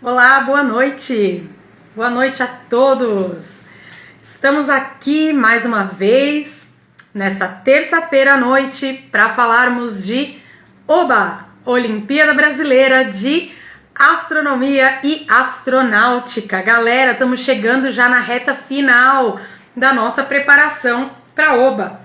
Olá, boa noite! Boa noite a todos! Estamos aqui mais uma vez nessa terça-feira à noite para falarmos de OBA, Olimpíada Brasileira de Astronomia e Astronáutica. Galera, estamos chegando já na reta final da nossa preparação para OBA.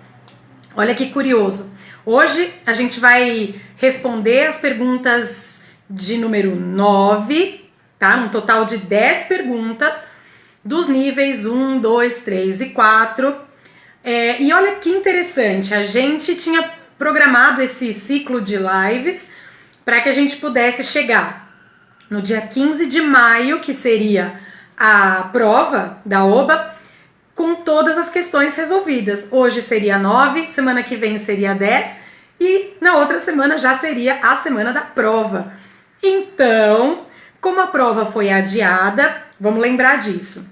Olha que curioso! Hoje a gente vai responder as perguntas de número 9, tá? Um total de 10 perguntas dos níveis 1, 2, 3 e 4. E olha que interessante, a gente tinha programado esse ciclo de lives para que a gente pudesse chegar no dia 15 de maio, que seria a prova da OBA, com todas as questões resolvidas. Hoje seria 9, semana que vem seria 10 e na outra semana já seria a semana da prova. Então, como a prova foi adiada, vamos lembrar disso.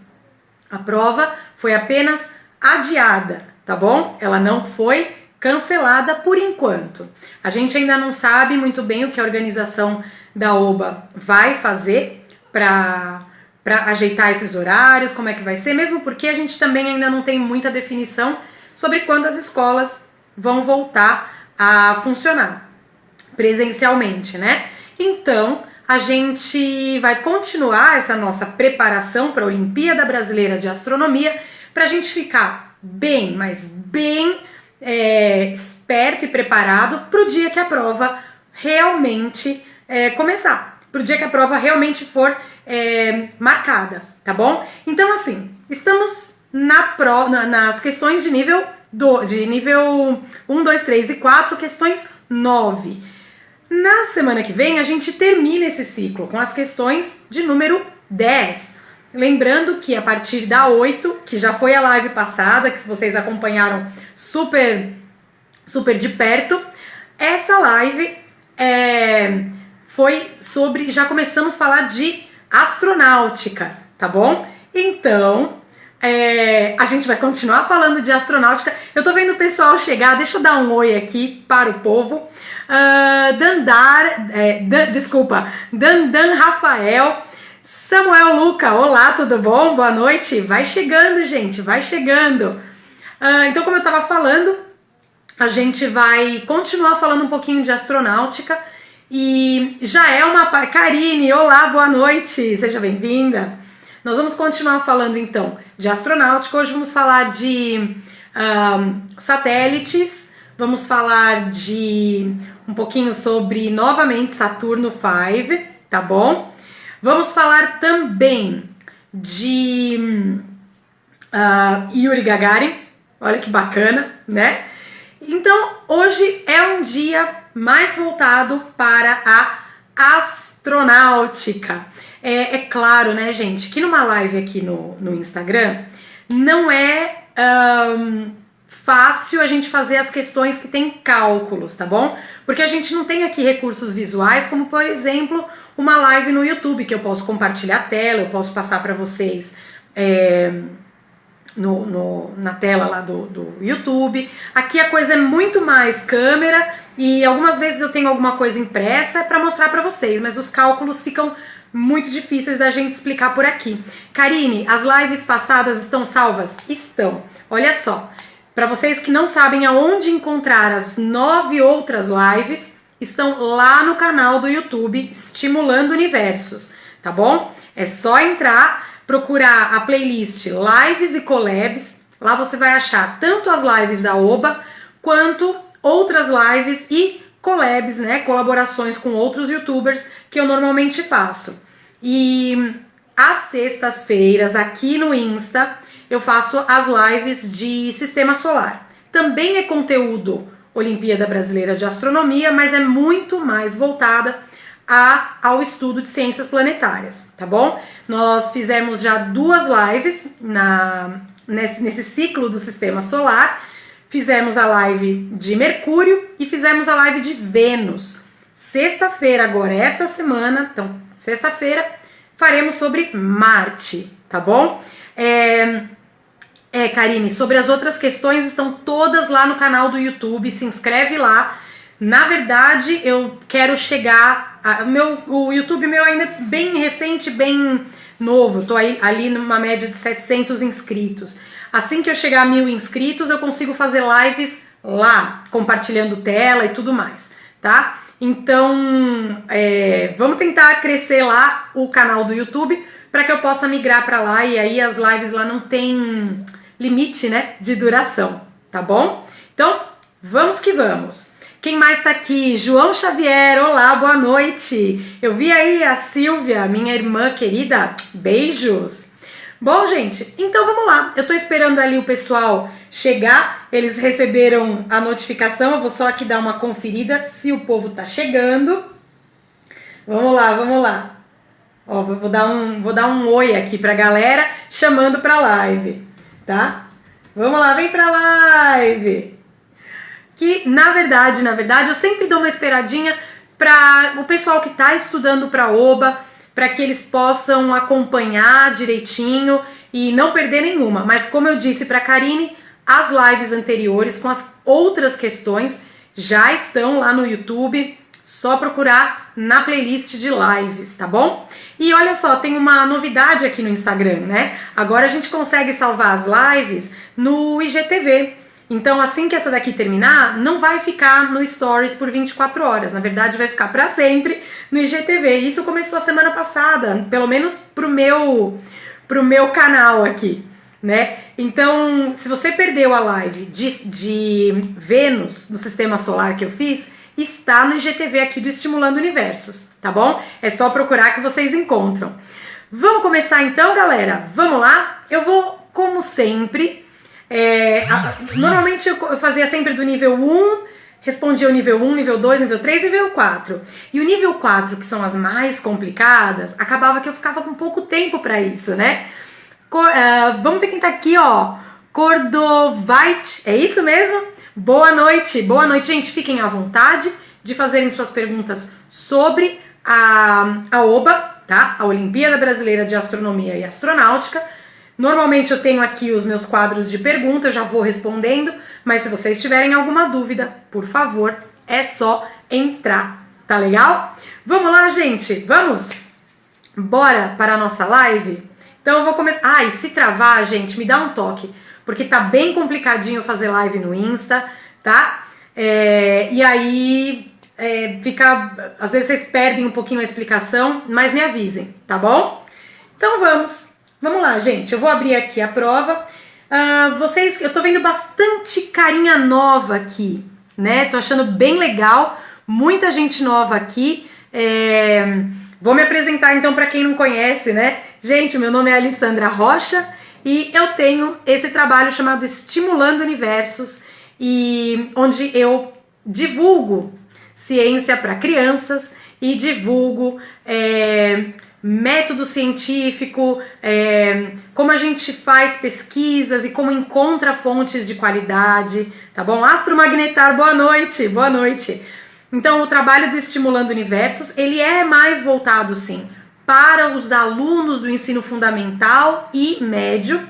A prova foi apenas adiada, tá bom? Ela não foi cancelada por enquanto. A gente ainda não sabe muito bem o que a organização da OBA vai fazer para ajeitar esses horários, como é que vai ser, mesmo porque a gente também ainda não tem muita definição sobre quando as escolas vão voltar a funcionar presencialmente, né? Então, a gente vai continuar essa nossa preparação para a Olimpíada Brasileira de Astronomia para a gente ficar bem, mas bem esperto e preparado para o dia que a prova realmente começar, para o dia que a prova realmente for marcada, tá bom? Então, assim, estamos nas questões de nível 1, 2, 3 e 4, questões 9. Na semana que vem, a gente termina esse ciclo com as questões de número 10. Lembrando que a partir da 8, que já foi a live passada, que vocês acompanharam super de perto, essa live foi sobre, já começamos a falar de astronáutica, tá bom? Então, a gente vai continuar falando de astronáutica. Eu tô vendo o pessoal chegar, deixa eu dar um oi aqui para o povo. Dandan Rafael, Samuel Luca, olá, tudo bom? Boa noite. Vai chegando, gente, vai chegando. Então, como eu tava falando, a gente vai continuar falando um pouquinho de astronáutica. E já é Karine, olá, boa noite, seja bem-vinda. Nós vamos continuar falando então de astronáutica. Hoje vamos falar de satélites, vamos falar de um pouquinho sobre novamente Saturno V, tá bom? Vamos falar também de Yuri Gagarin, olha que bacana, né? Então hoje é um dia mais voltado para a astronáutica. É claro, né, gente, que numa live aqui no Instagram não é fácil a gente fazer as questões que tem cálculos, tá bom? Porque a gente não tem aqui recursos visuais, como por exemplo uma live no YouTube, que eu posso compartilhar a tela, eu posso passar para vocês na tela lá do YouTube. Aqui a coisa é muito mais câmera e algumas vezes eu tenho alguma coisa impressa para mostrar para vocês, mas os cálculos ficam muito difíceis da gente explicar por aqui. Karine, as lives passadas estão salvas? Estão. Olha só, para vocês que não sabem aonde encontrar as 9 outras lives, estão lá no canal do YouTube Estimulando Universos, tá bom? É só entrar, procurar a playlist Lives e Collabs, lá você vai achar tanto as lives da OBA, quanto outras lives e collabs, né, colaborações com outros youtubers que eu normalmente faço. E às sextas-feiras, aqui no Insta, eu faço as lives de Sistema Solar. Também é conteúdo Olimpíada Brasileira de Astronomia, mas é muito mais voltada ao estudo de ciências planetárias, tá bom? Nós fizemos já 2 lives nesse ciclo do Sistema Solar. Fizemos a live de Mercúrio e fizemos a live de Vênus. Sexta-feira, agora esta semana, então sexta-feira, faremos sobre Marte, tá bom? Karine, sobre as outras questões estão todas lá no canal do YouTube, se inscreve lá. Na verdade, eu quero chegar O YouTube meu ainda é bem recente, bem novo. Tô ali numa média de 700 inscritos. Assim que eu chegar a 1000 inscritos, eu consigo fazer lives lá, compartilhando tela e tudo mais, tá? Então, vamos tentar crescer lá o canal do YouTube para que eu possa migrar para lá, e aí as lives lá não tem limite, né, de duração, tá bom? Então, vamos que vamos. Quem mais tá aqui? João Xavier, olá, boa noite. Eu vi aí a Silvia, minha irmã querida, beijos. Bom, gente, então vamos lá. Eu tô esperando ali o pessoal chegar, eles receberam a notificação, eu vou só aqui dar uma conferida se o povo tá chegando. Vamos lá, vamos lá. Ó, vou dar um oi aqui pra galera, chamando pra live, tá? Vamos lá, vem pra live. Que, na verdade, eu sempre dou uma esperadinha para o pessoal que tá estudando pra OBA, para que eles possam acompanhar direitinho e não perder nenhuma. Mas como eu disse para a Karine, as lives anteriores com as outras questões já estão lá no YouTube, só procurar na playlist de lives, tá bom? E olha só, tem uma novidade aqui no Instagram, né? Agora a gente consegue salvar as lives no IGTV. Então, assim que essa daqui terminar, não vai ficar no Stories por 24 horas. Na verdade, vai ficar para sempre no IGTV. Isso começou a semana passada, pelo menos pro meu canal aqui, né? Então, se você perdeu a live de Vênus, do Sistema Solar que eu fiz, está no IGTV aqui do Estimulando Universos, tá bom? É só procurar que vocês encontram. Vamos começar então, galera? Vamos lá? Eu vou, como sempre... normalmente eu fazia sempre do nível 1, respondia o nível 1, nível 2, nível 3, nível 4. E o nível 4, que são as mais complicadas, acabava que eu ficava com pouco tempo para isso, né? Vamos ver quem tá aqui, ó. Cordovite, é isso mesmo? Boa noite, gente. Fiquem à vontade de fazerem suas perguntas sobre a OBA, tá? A Olimpíada Brasileira de Astronomia e Astronáutica. Normalmente eu tenho aqui os meus quadros de perguntas, eu já vou respondendo, mas se vocês tiverem alguma dúvida, por favor, é só entrar, tá legal? Vamos lá, gente, vamos? Bora para a nossa live? Então eu vou começar... e se travar, gente, me dá um toque, porque tá bem complicadinho fazer live no Insta, tá? E aí fica... Às vezes vocês perdem um pouquinho a explicação, mas me avisem, tá bom? Então vamos... Vamos lá, gente, eu vou abrir aqui a prova. Eu tô vendo bastante carinha nova aqui, né? Tô achando bem legal, muita gente nova aqui. Vou me apresentar então para quem não conhece, né? Gente, meu nome é Alessandra Rocha e eu tenho esse trabalho chamado Estimulando Universos, e onde eu divulgo ciência para crianças e divulgo... método científico, como a gente faz pesquisas e como encontra fontes de qualidade, tá bom? Astromagnetar, boa noite, boa noite. Então, o trabalho do Estimulando Universos, ele é mais voltado, sim, para os alunos do ensino fundamental e médio,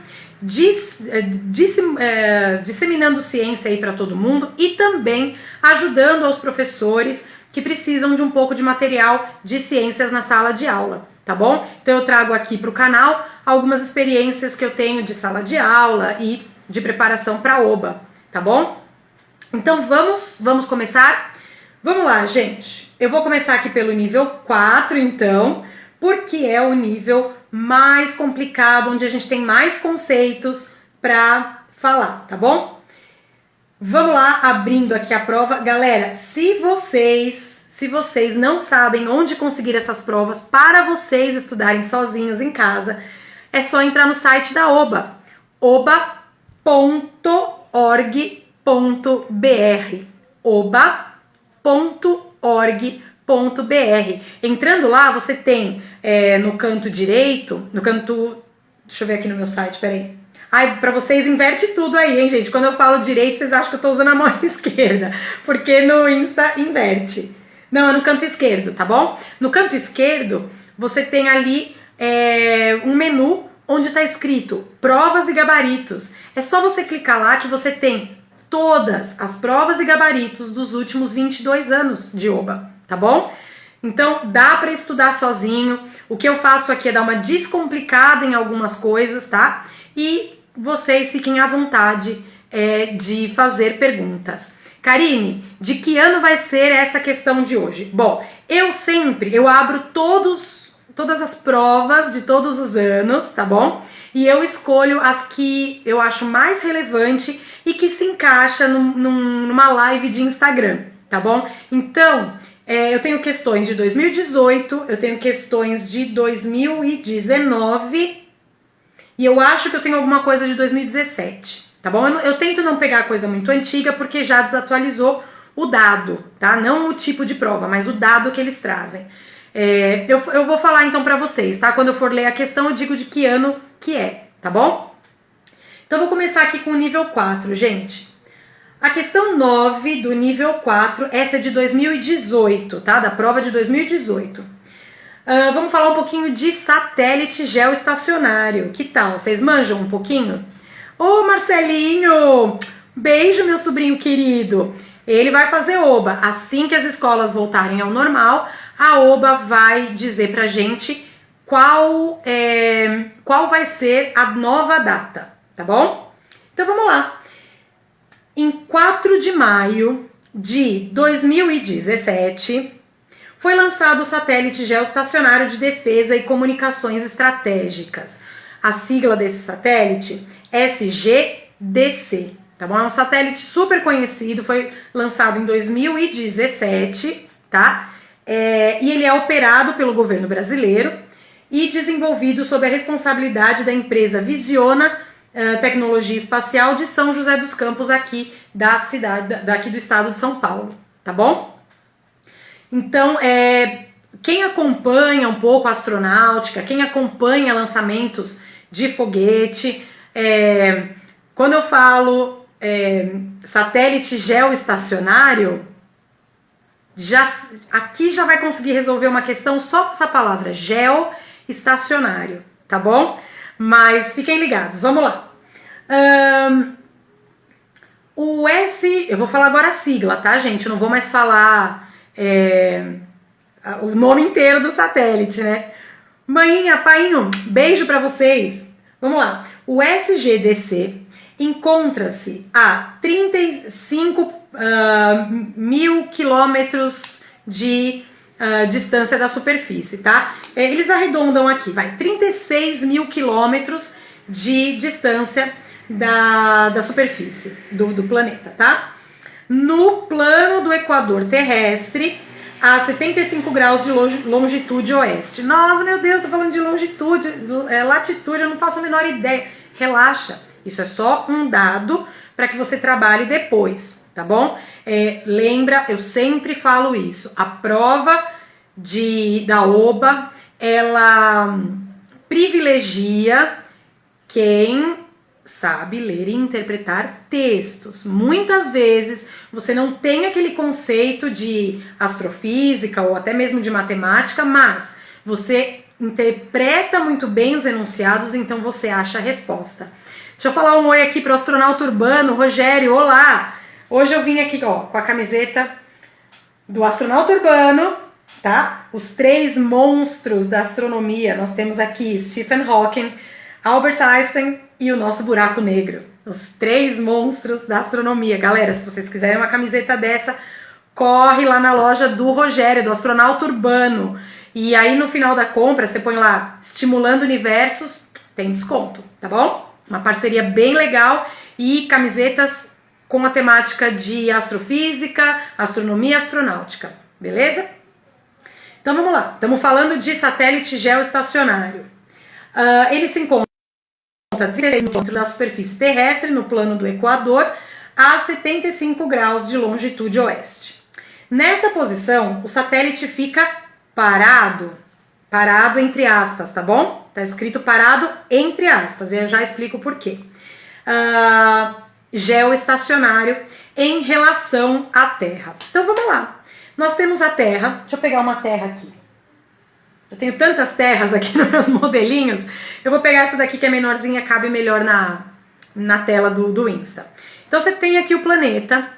disseminando ciência aí para todo mundo e também ajudando aos professores que precisam de um pouco de material de ciências na sala de aula, tá bom? Então eu trago aqui para o canal algumas experiências que eu tenho de sala de aula e de preparação para OBA, tá bom? Então vamos começar? Vamos lá, gente. Eu vou começar aqui pelo nível 4, então, porque é o nível mais complicado, onde a gente tem mais conceitos para falar, tá bom? Vamos lá, abrindo aqui a prova. Galera, se vocês não sabem onde conseguir essas provas para vocês estudarem sozinhos em casa, é só entrar no site da OBA, oba.org.br, oba.org.br. Entrando lá, você tem no canto direito, deixa eu ver aqui no meu site, peraí. Pra vocês inverte tudo aí, hein, gente? Quando eu falo direito, vocês acham que eu tô usando a mão esquerda, porque no Insta inverte. Não, é no canto esquerdo, tá bom? No canto esquerdo, você tem ali um menu onde tá escrito Provas e Gabaritos. É só você clicar lá que você tem todas as provas e gabaritos dos últimos 22 anos de OBA, tá bom? Então dá para estudar sozinho. O que eu faço aqui é dar uma descomplicada em algumas coisas, tá? E vocês fiquem à vontade de fazer perguntas. Karine, de que ano vai ser essa questão de hoje? Bom, eu abro todas as provas de todos os anos, tá bom? E eu escolho as que eu acho mais relevante e que se encaixa numa live de Instagram, tá bom? Então, eu tenho questões de 2018, eu tenho questões de 2019 e eu acho que eu tenho alguma coisa de 2017, tá bom? Eu tento não pegar coisa muito antiga porque já desatualizou o dado, tá? Não o tipo de prova, mas o dado que eles trazem. Eu vou falar então pra vocês, tá? Quando eu for ler a questão eu digo de que ano que é, tá bom? Então vou começar aqui com o nível 4, gente. A questão 9 do nível 4, essa é de 2018, tá? Da prova de 2018. Vamos falar um pouquinho de satélite geoestacionário. Que tal? Vocês manjam um pouquinho? Ô Marcelinho, beijo meu sobrinho querido. Ele vai fazer OBA. Assim que as escolas voltarem ao normal, a OBA vai dizer pra gente qual vai ser a nova data, tá bom? Então vamos lá. Em 4 de maio de 2017, foi lançado o satélite geoestacionário de defesa e comunicações estratégicas. A sigla desse satélite é SGDC, tá bom? É um satélite super conhecido, foi lançado em 2017, tá? E ele é operado pelo governo brasileiro e desenvolvido sob a responsabilidade da empresa Visiona Tecnologia Espacial de São José dos Campos, aqui da cidade, daqui do estado de São Paulo, tá bom? Então, quem acompanha um pouco a astronáutica, quem acompanha lançamentos de foguete, quando eu falo satélite geoestacionário, aqui já vai conseguir resolver uma questão só com essa palavra, geoestacionário, tá bom? Mas fiquem ligados, vamos lá. Eu vou falar agora a sigla, tá, gente? Eu não vou mais falar o nome inteiro do satélite, né? Mãinha, painho, beijo pra vocês. Vamos lá. O SGDC encontra-se a 35 mil quilômetros de distância da superfície, tá? Eles arredondam aqui, vai, 36 mil quilômetros de distância da superfície do planeta, tá? No plano do equador terrestre, a 75 graus de longitude oeste. Nossa, meu Deus, tô falando de longitude, latitude, eu não faço a menor ideia. Relaxa, isso é só um dado para que você trabalhe depois, tá bom? Lembra, eu sempre falo isso, a prova da OBA, ela privilegia quem sabe ler e interpretar textos. Muitas vezes você não tem aquele conceito de astrofísica ou até mesmo de matemática, mas você interpreta muito bem os enunciados, então você acha a resposta. Deixa eu falar um oi aqui para o astronauta urbano, Rogério, olá! Hoje eu vim aqui, ó, com a camiseta do astronauta urbano, tá? Os 3 monstros da astronomia. Nós temos aqui Stephen Hawking, Albert Einstein e o nosso buraco negro. Os 3 monstros da astronomia. Galera, se vocês quiserem uma camiseta dessa, corre lá na loja do Rogério, do astronauta urbano. E aí no final da compra, você põe lá, Estimulando Universos, tem desconto, tá bom? Uma parceria bem legal e camisetas com a temática de astrofísica, astronomia e astronáutica, beleza? Então vamos lá, estamos falando de satélite geoestacionário. Ele se encontra a 36 km da superfície terrestre, no plano do Equador, a 75 graus de longitude oeste. Nessa posição, o satélite fica parado entre aspas, tá bom? Tá escrito parado entre aspas, e eu já explico por quê. Geoestacionário em relação à Terra. Então vamos lá. Nós temos a Terra, deixa eu pegar uma terra aqui. Eu tenho tantas terras aqui nos meus modelinhos, eu vou pegar essa daqui que é menorzinha, cabe melhor na tela do Insta. Então você tem aqui o planeta,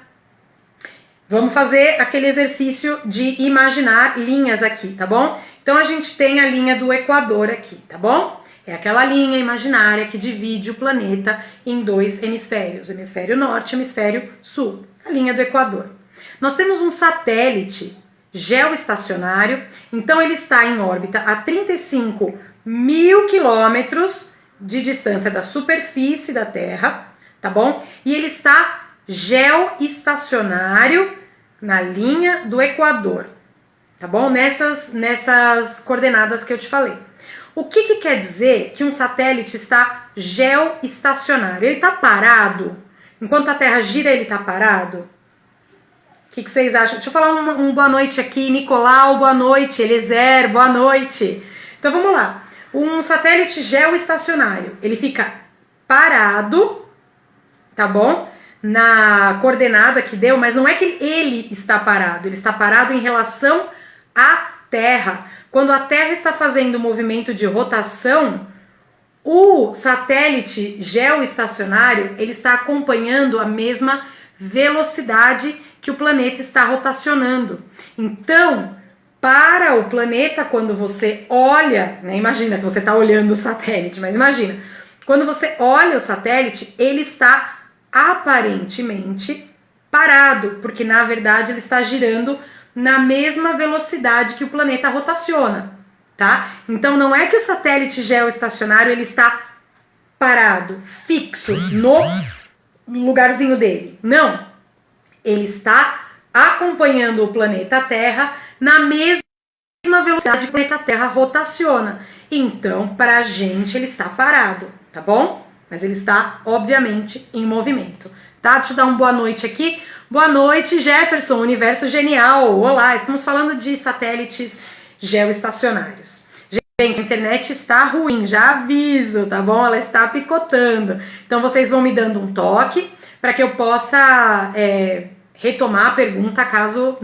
Vamos fazer aquele exercício de imaginar linhas aqui, tá bom? Então a gente tem a linha do Equador aqui, tá bom? É aquela linha imaginária que divide o planeta em dois hemisférios, o hemisfério norte e o hemisfério sul, a linha do Equador. Nós temos um satélite geoestacionário, então ele está em órbita a 35 mil quilômetros de distância da superfície da Terra, tá bom? E ele está geoestacionário na linha do Equador, tá bom? Nessas coordenadas que eu te falei. O que quer dizer que um satélite está geoestacionário? Ele está parado? Enquanto a Terra gira, ele está parado? O que vocês acham? Deixa eu falar um boa noite aqui. Nicolau, boa noite. Eliezer, boa noite. Então vamos lá. Um satélite geoestacionário, ele fica parado, tá bom? Na coordenada que deu, mas não é que ele está parado, ele está parado em relação à Terra. Quando a Terra está fazendo um movimento de rotação, o satélite geoestacionário, ele está acompanhando a mesma velocidade que o planeta está rotacionando. Então, para o planeta, quando você olha, né, imagina que você está olhando o satélite, mas imagina, quando você olha o satélite, ele está aparentemente parado, porque na verdade ele está girando na mesma velocidade que o planeta rotaciona, tá? Então não é que o satélite geoestacionário ele está parado, fixo, no lugarzinho dele. Não, ele está acompanhando o planeta Terra na mesma velocidade que o planeta Terra rotaciona. Então, para a gente, ele está parado, tá bom? Mas ele está, obviamente, em movimento. Tá? Deixa eu dar uma boa noite aqui. Boa noite, Jefferson, Universo Genial. Olá, estamos falando de satélites geoestacionários. Gente, a internet está ruim, já aviso, tá bom? Ela está picotando. Então, vocês vão me dando um toque para que eu possa retomar a pergunta caso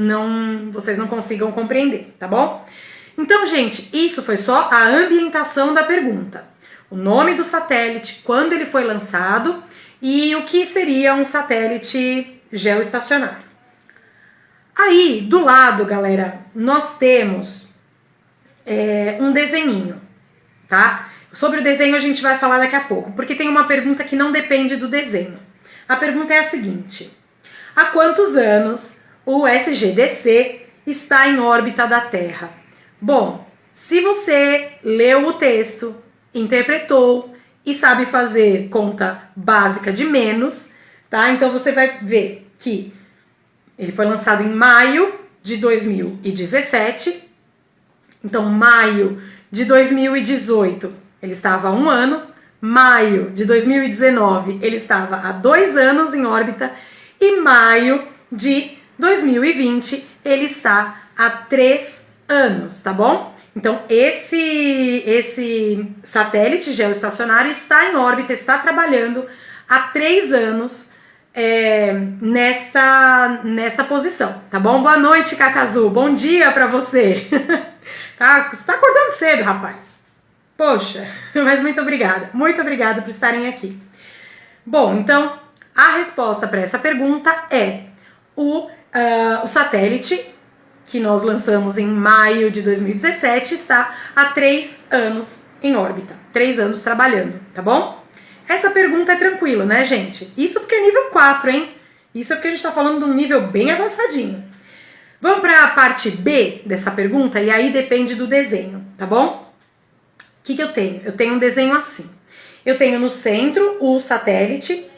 vocês não consigam compreender, tá bom? Então, gente, isso foi só a ambientação da pergunta. O nome do satélite, quando ele foi lançado e o que seria um satélite geoestacionário. Aí, do lado, galera, nós temos um desenhinho, tá? Sobre o desenho a gente vai falar daqui a pouco, porque tem uma pergunta que não depende do desenho. A pergunta é a seguinte: há quantos anos o SGDC está em órbita da Terra? Bom, se você leu o texto, interpretou e sabe fazer conta básica de menos, tá? Então você vai ver que ele foi lançado em maio de 2017. Então, maio de 2018, ele estava há 1 ano. Maio de 2019, ele estava há 2 anos em órbita. E maio de 2020, ele está há 3 anos, tá bom? Então, esse satélite geoestacionário está em órbita, está trabalhando há 3 anos nesta posição, tá bom? Boa noite, Cacazu, bom dia pra você. Tá, você tá acordando cedo, rapaz. Poxa, mas muito obrigada por estarem aqui. Bom, então, a resposta para essa pergunta é o satélite que nós lançamos em maio de 2017, está há 3 anos em órbita, 3 anos trabalhando, tá bom? Essa pergunta é tranquila, né, gente? Isso porque é nível 4, hein? Isso é porque a gente tá falando de um nível bem avançadinho. Vamos para a parte B dessa pergunta, e aí depende do desenho, tá bom? O que eu tenho? Eu tenho um desenho assim. Eu tenho no centro o satélite,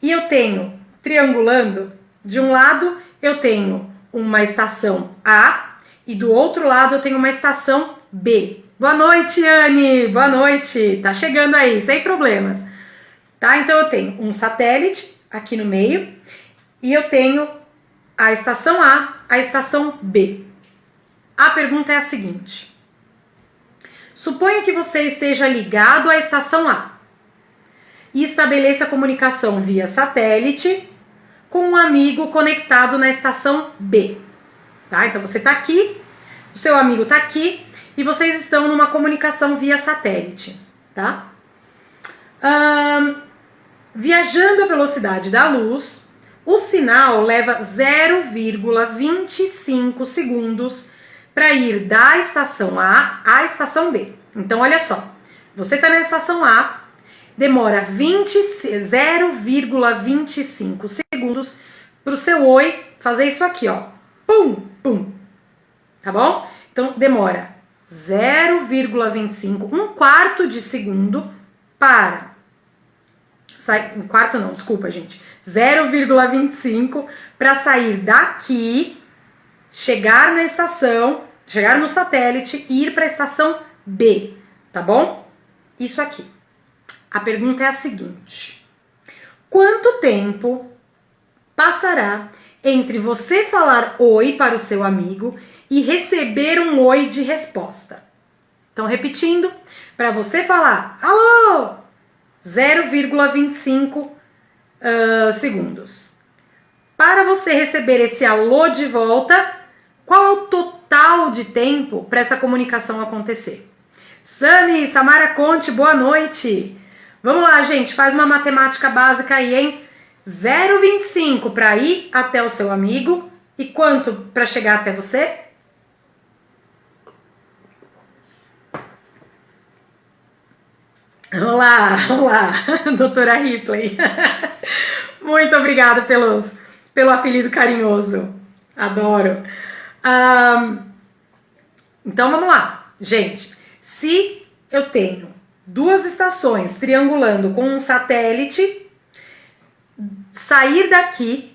e eu tenho, triangulando, de um lado eu tenho uma estação A e do outro lado eu tenho uma estação B. Boa noite, Anne! Boa noite! Tá chegando aí, sem problemas. Tá? Então eu tenho um satélite aqui no meio e eu tenho a estação A, a estação B. A pergunta é a seguinte: suponha que você esteja ligado à estação A e estabeleça comunicação via satélite com um amigo conectado na estação B, tá? Então você tá aqui, o seu amigo tá aqui e vocês estão numa comunicação via satélite, tá? Viajando à velocidade da luz, o sinal leva 0,25 segundos para ir da estação A à estação B. Então, olha só, você está na estação A, demora 0,25 segundos para o seu oi fazer isso aqui, ó. Pum, pum. Tá bom? Então, demora 0,25, um quarto de segundo para... Um quarto não, desculpa, gente. 0,25 para sair daqui, chegar na estação, chegar no satélite e ir para a estação B, tá bom? Isso aqui. A pergunta é a seguinte: quanto tempo passará entre você falar oi para o seu amigo e receber um oi de resposta? Então, repetindo, para você falar alô, 0,25 segundos. Para você receber esse alô de volta, qual é o total de tempo para essa comunicação acontecer? Sami, Samara Conte, boa noite. Vamos lá, gente, faz uma matemática básica aí, hein? 0,25 para ir até o seu amigo e quanto para chegar até você? Olá, olá, doutora Ripley. Muito obrigada pelo apelido carinhoso. Adoro. Então vamos lá, gente. Se eu tenho duas estações triangulando com um satélite, sair daqui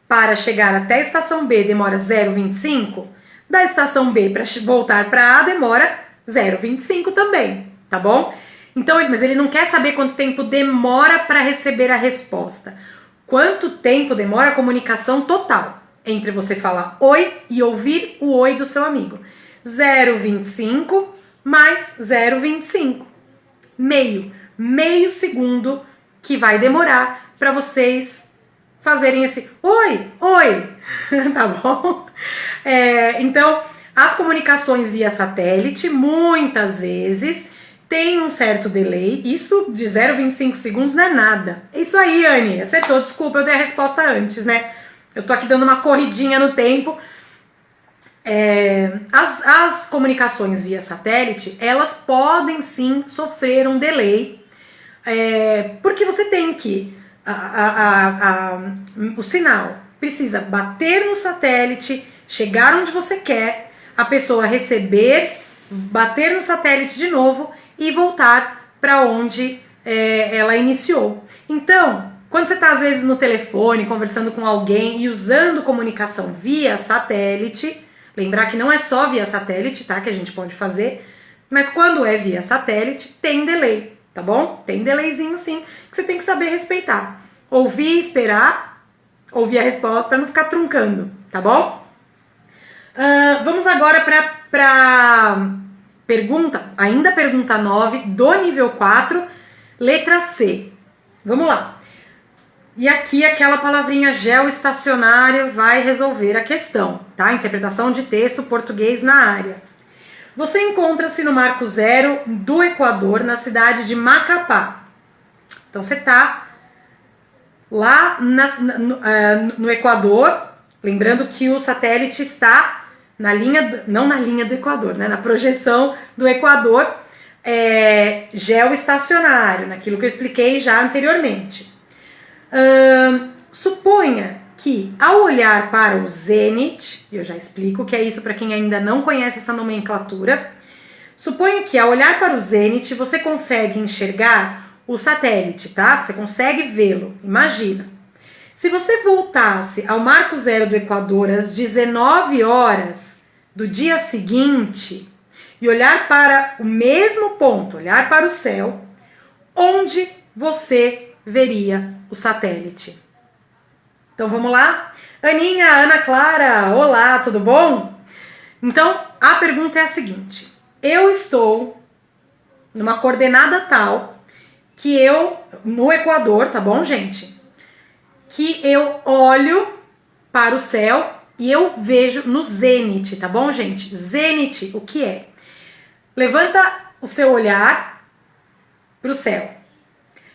para chegar até a estação B demora 0,25, da estação B para voltar para A demora 0,25 também. Tá bom? Então, mas ele não quer saber quanto tempo demora para receber a resposta. Quanto tempo demora a comunicação total entre você falar oi e ouvir o oi do seu amigo? 0,25 mais 0,25. Meio segundo que vai demorar para vocês fazerem esse oi, oi. Tá bom? Então, as comunicações via satélite, muitas vezes, tem um certo delay. Isso de 0,25 segundos não é nada. É isso aí, Anne. Acertou. Desculpa, eu dei a resposta antes, né? Eu tô aqui dando uma corridinha no tempo. As comunicações via satélite, elas podem sim sofrer um delay. Porque você tem que... o sinal precisa bater no satélite, chegar onde você quer, a pessoa receber, bater no satélite de novo e voltar para onde ela iniciou. Então, quando você está às vezes no telefone, conversando com alguém e usando comunicação via satélite, lembrar que não é só via satélite, tá, que a gente pode fazer, mas quando é via satélite, tem delay, tá bom? Tem delayzinho sim, que você tem que saber respeitar. Ouvir, esperar, ouvir a resposta para não ficar truncando, tá bom? Vamos agora para pergunta 9 do nível 4, letra C. Vamos lá. E aqui aquela palavrinha geoestacionário vai resolver a questão, tá? Interpretação de texto português na área. Você encontra-se no marco zero do Equador, na cidade de Macapá. Então você tá lá no Equador, lembrando que o satélite está na linha, não na linha do Equador, né? Na projeção do Equador geoestacionário, naquilo que eu expliquei já anteriormente. Suponha que ao olhar para o zênite, eu já explico o que é isso para quem ainda não conhece essa nomenclatura, suponha que ao olhar para o zênite você consegue enxergar o satélite, tá? Você consegue vê-lo, imagina. Se você voltasse ao marco zero do Equador às 19 horas do dia seguinte e olhar para o mesmo ponto, olhar para o céu, onde você veria o satélite? Então vamos lá? Aninha, Ana Clara, olá, tudo bom? Então a pergunta é a seguinte: eu estou numa coordenada tal que no Equador, tá bom, gente? Que eu olho para o céu e eu vejo no zênite, tá bom, gente? Zênite, o que é? Levanta o seu olhar para o céu.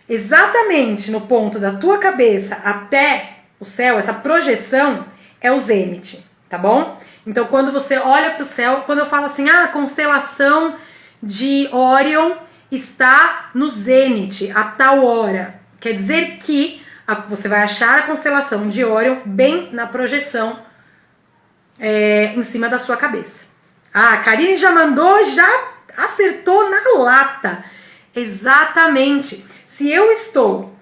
exatamente no ponto da tua cabeça até o céu, essa projeção é o zênite, tá bom? Então, quando você olha para o céu, quando eu falo assim, a constelação de Órion está no zênite a tal hora, quer dizer que você vai achar a constelação de Órion bem na projeção em cima da sua cabeça. A Karine já mandou, já acertou na lata. Exatamente. Se eu estou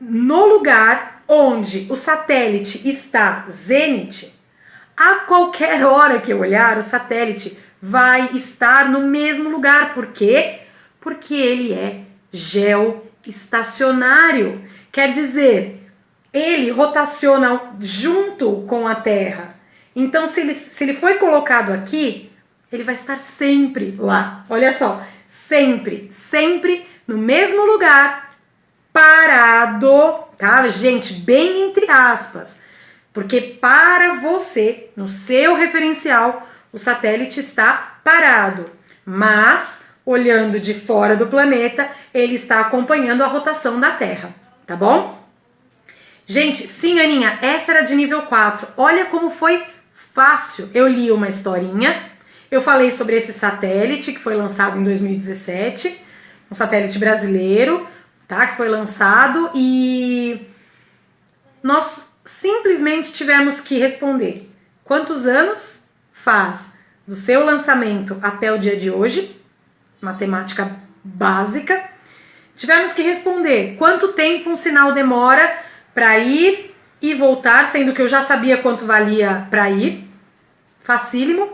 no lugar onde o satélite está zênite, a qualquer hora que eu olhar, o satélite vai estar no mesmo lugar. Por quê? Porque ele é geoestacionário. Quer dizer, ele rotaciona junto com a Terra. Então, se ele foi colocado aqui, ele vai estar sempre lá. Olha só, sempre no mesmo lugar, parado, tá? Gente, bem entre aspas. Porque para você, no seu referencial, o satélite está parado. Mas, olhando de fora do planeta, ele está acompanhando a rotação da Terra, tá bom? Gente, sim, Aninha, essa era de nível 4. Olha como foi fácil. Eu li uma historinha, eu falei sobre esse satélite que foi lançado em 2017, um satélite brasileiro, tá? Que foi lançado e nós simplesmente tivemos que responder quantos anos faz do seu lançamento até o dia de hoje, matemática básica. Tivemos que responder quanto tempo um sinal demora para ir e voltar, sendo que eu já sabia quanto valia para ir, facílimo.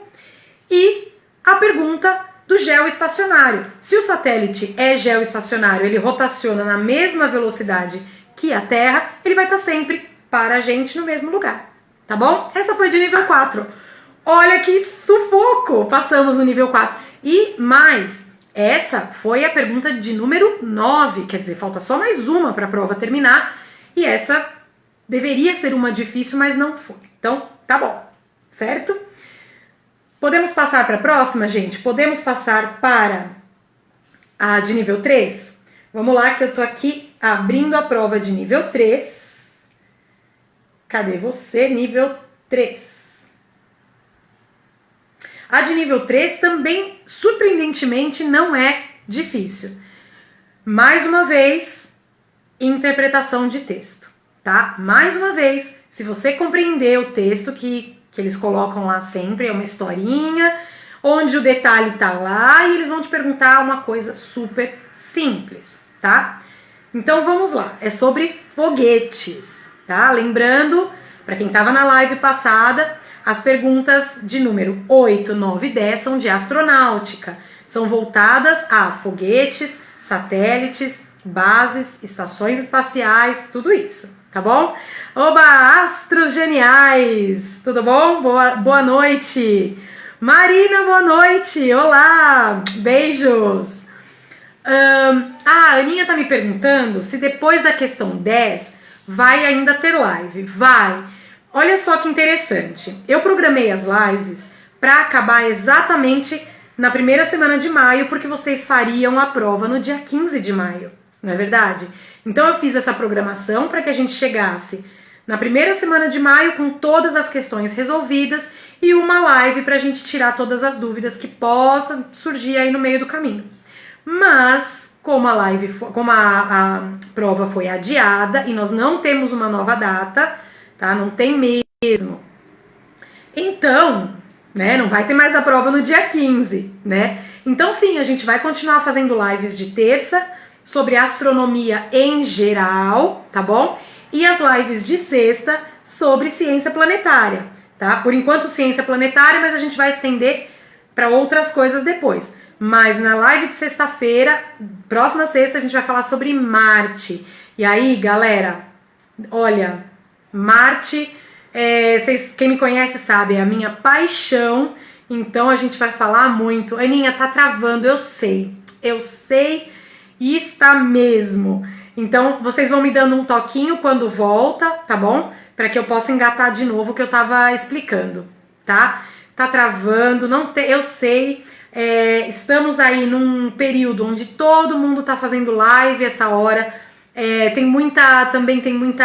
E a pergunta do geoestacionário. Se o satélite é geoestacionário, ele rotaciona na mesma velocidade que a Terra, ele vai estar sempre para a gente no mesmo lugar, tá bom? Essa foi de nível 4. Olha que sufoco! Passamos no nível 4. E mais, essa foi a pergunta de número 9, quer dizer, falta só mais uma para a prova terminar, e essa deveria ser uma difícil, mas não foi. Então, tá bom, certo? Podemos passar para a próxima, gente? Podemos passar para a de nível 3? Vamos lá, que eu tô aqui abrindo a prova de nível 3. Cadê você? Nível 3. A de nível 3 também, surpreendentemente, não é difícil. Mais uma vez, interpretação de texto, tá? Mais uma vez, se você compreender o texto que eles colocam lá sempre, é uma historinha, onde o detalhe tá lá e eles vão te perguntar uma coisa super simples, tá? Então vamos lá, é sobre foguetes, tá? Lembrando, para quem estava na live passada, as perguntas de número 8, 9 e 10 são de astronáutica, são voltadas a foguetes, satélites, bases, estações espaciais, tudo isso, tá bom? Oba, astros geniais, tudo bom? Boa noite! Marina, boa noite! Olá, beijos! A Aninha tá me perguntando se depois da questão 10 vai ainda ter live. Vai! Olha só que interessante. Eu programei as lives para acabar exatamente na primeira semana de maio, porque vocês fariam a prova no dia 15 de maio, não é verdade? Então eu fiz essa programação para que a gente chegasse na primeira semana de maio com todas as questões resolvidas e uma live para a gente tirar todas as dúvidas que possam surgir aí no meio do caminho. Mas, como a prova foi adiada e nós não temos uma nova data, tá? Não tem mesmo. Então, né, não vai ter mais a prova no dia 15, né? Então sim, a gente vai continuar fazendo lives de terça sobre astronomia em geral, tá bom? E as lives de sexta sobre ciência planetária, tá? Por enquanto ciência planetária, mas a gente vai estender para outras coisas depois. Mas na live de sexta-feira, próxima sexta, a gente vai falar sobre Marte. E aí, galera, olha, Marte, quem me conhece sabe, é a minha paixão, então a gente vai falar muito. Aninha, tá travando, eu sei e está mesmo. Então, vocês vão me dando um toquinho quando volta, tá bom? Para que eu possa engatar de novo o que eu tava explicando, tá? Tá travando, eu sei... estamos aí num período onde todo mundo tá fazendo live essa hora, Também tem muito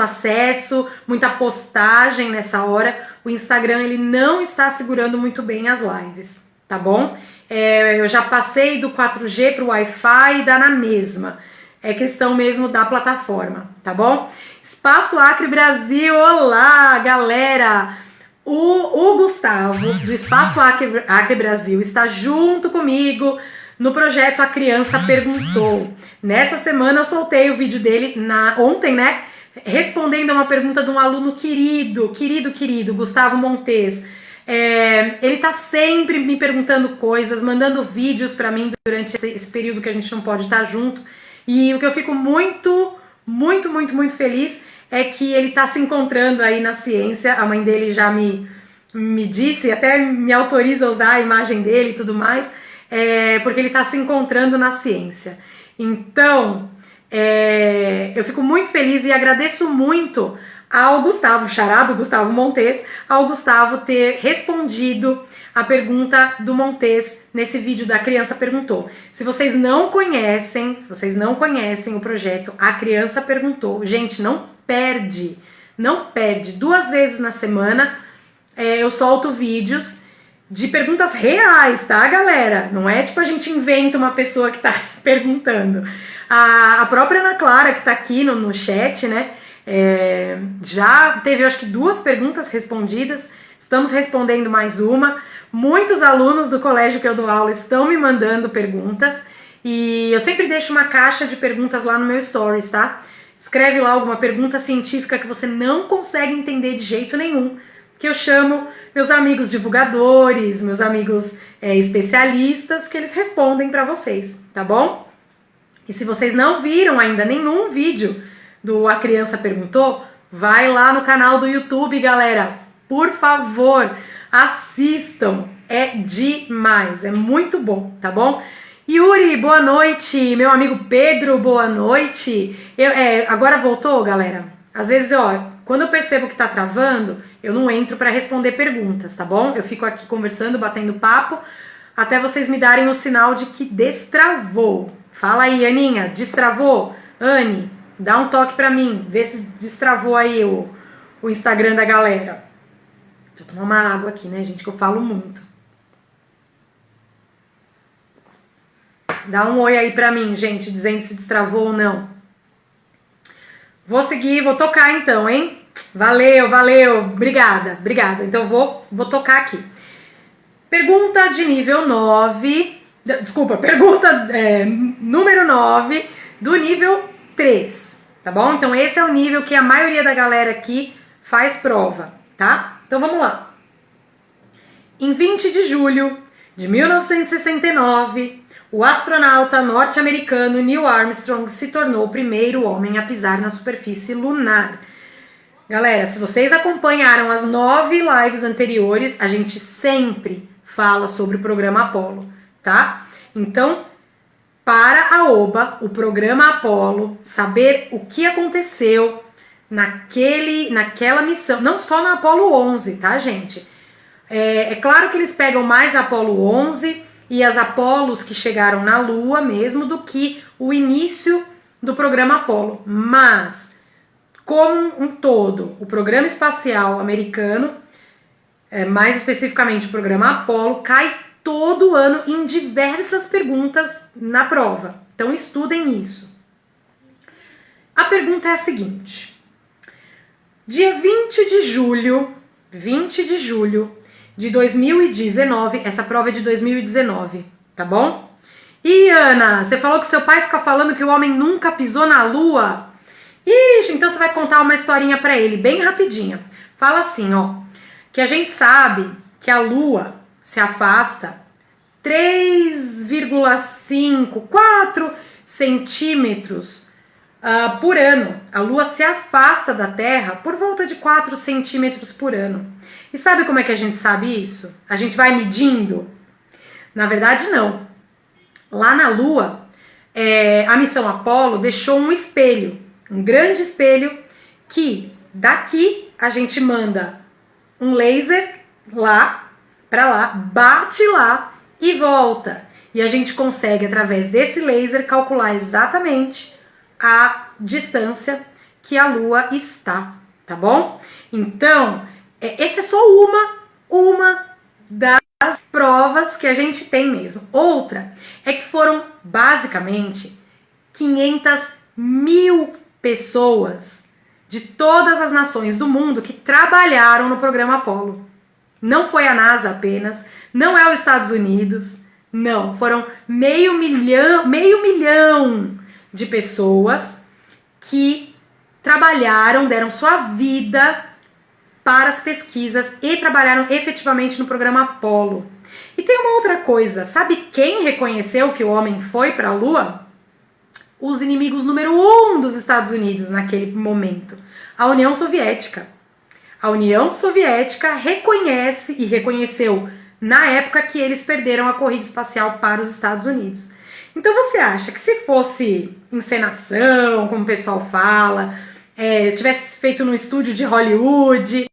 acesso, muita postagem nessa hora. O Instagram ele não está segurando muito bem as lives, tá bom? Eu já passei do 4G para o Wi-Fi e dá na mesma. É questão mesmo da plataforma, tá bom? Espaço Acre Brasil, olá galera! O Gustavo do Espaço Acre Brasil está junto comigo no projeto A Criança Perguntou. Nessa semana eu soltei o vídeo dele ontem, né? Respondendo a uma pergunta de um aluno querido, Gustavo Montes. Ele tá sempre me perguntando coisas, mandando vídeos para mim durante esse período que a gente não pode estar junto. E o que eu fico muito feliz é que ele tá se encontrando aí na ciência. A mãe dele já me disse, até me autoriza a usar a imagem dele e tudo mais, porque ele tá se encontrando na ciência. Então, eu fico muito feliz e agradeço muito ao Gustavo, charado Gustavo Montes, ao Gustavo ter respondido a pergunta do Montes nesse vídeo da Criança Perguntou. Se vocês não conhecem o projeto A Criança Perguntou, gente, não perde, 2 vezes na semana eu solto vídeos de perguntas reais, tá, galera? Não é tipo a gente inventa uma pessoa que tá perguntando. A própria Ana Clara, que tá aqui no chat, né, já teve, eu acho que 2 perguntas respondidas, estamos respondendo mais uma. Muitos alunos do colégio que eu dou aula estão me mandando perguntas e eu sempre deixo uma caixa de perguntas lá no meu stories, tá? Escreve lá alguma pergunta científica que você não consegue entender de jeito nenhum, que eu chamo meus amigos divulgadores, meus amigos especialistas, que eles respondem para vocês, tá bom? E se vocês não viram ainda nenhum vídeo do A Criança Perguntou, vai lá no canal do YouTube, galera. Por favor, assistam. É demais, é muito bom, tá bom? Yuri, boa noite. Meu amigo Pedro, boa noite. Agora voltou, galera? Às vezes, quando eu percebo que tá travando, eu não entro para responder perguntas, tá bom? Eu fico aqui conversando, batendo papo, até vocês me darem o sinal de que destravou. Fala aí, Aninha, destravou? Anne, dá um toque pra mim, vê se destravou aí o Instagram da galera. Deixa eu tomar uma água aqui, né, gente, que eu falo muito. Dá um oi aí pra mim, gente, dizendo se destravou ou não. Vou seguir, vou tocar então, hein? Valeu, obrigada. Então vou tocar aqui. Pergunta de nível 9... Desculpa, pergunta número 9 do nível 3, tá bom? Então esse é o nível que a maioria da galera aqui faz prova, tá? Então vamos lá. Em 20 de julho de 1969, o astronauta norte-americano Neil Armstrong se tornou o primeiro homem a pisar na superfície lunar. Galera, se vocês acompanharam as 9 lives anteriores, a gente sempre fala sobre o programa Apollo, tá? Então, para a OBA, o programa Apollo, saber o que aconteceu naquela missão, não só na Apollo 11, tá, gente? É claro que eles pegam mais a Apollo 11 e as Apolos que chegaram na Lua mesmo do que o início do programa Apollo, mas como um todo, o programa espacial americano, mais especificamente o programa Apollo, cai todo ano em diversas perguntas na prova. Então estudem isso. A pergunta é a seguinte: dia 20 de julho de 2019, essa prova é de 2019, tá bom? E Ana, você falou que seu pai fica falando que o homem nunca pisou na Lua? Ixi, então você vai contar uma historinha pra ele, bem rapidinha. Fala assim, que a gente sabe que a Lua se afasta 3,5, 4 centímetros por ano. A Lua se afasta da Terra por volta de 4 centímetros por ano. E sabe como é que a gente sabe isso? A gente vai medindo? Na verdade, não. Lá na Lua, a missão Apollo deixou um espelho, um grande espelho, que daqui a gente manda um laser lá, para lá, bate lá e volta. e a gente consegue, através desse laser, calcular exatamente a distância que a Lua está, tá bom? Então, essa é só uma das provas que a gente tem mesmo. Outra é que foram, basicamente, 500 mil pessoas de todas as nações do mundo que trabalharam no programa Apollo. Não foi a NASA apenas, não é os Estados Unidos, não. Foram meio milhão de pessoas que trabalharam, deram sua vida para as pesquisas e trabalharam efetivamente no programa Apollo. E tem uma outra coisa, sabe quem reconheceu que o homem foi para a Lua? Os inimigos número 1 dos Estados Unidos naquele momento, a União Soviética. A União Soviética reconhece e reconheceu na época que eles perderam a corrida espacial para os Estados Unidos. Então você acha que se fosse encenação, como o pessoal fala, tivesse feito num estúdio de Hollywood,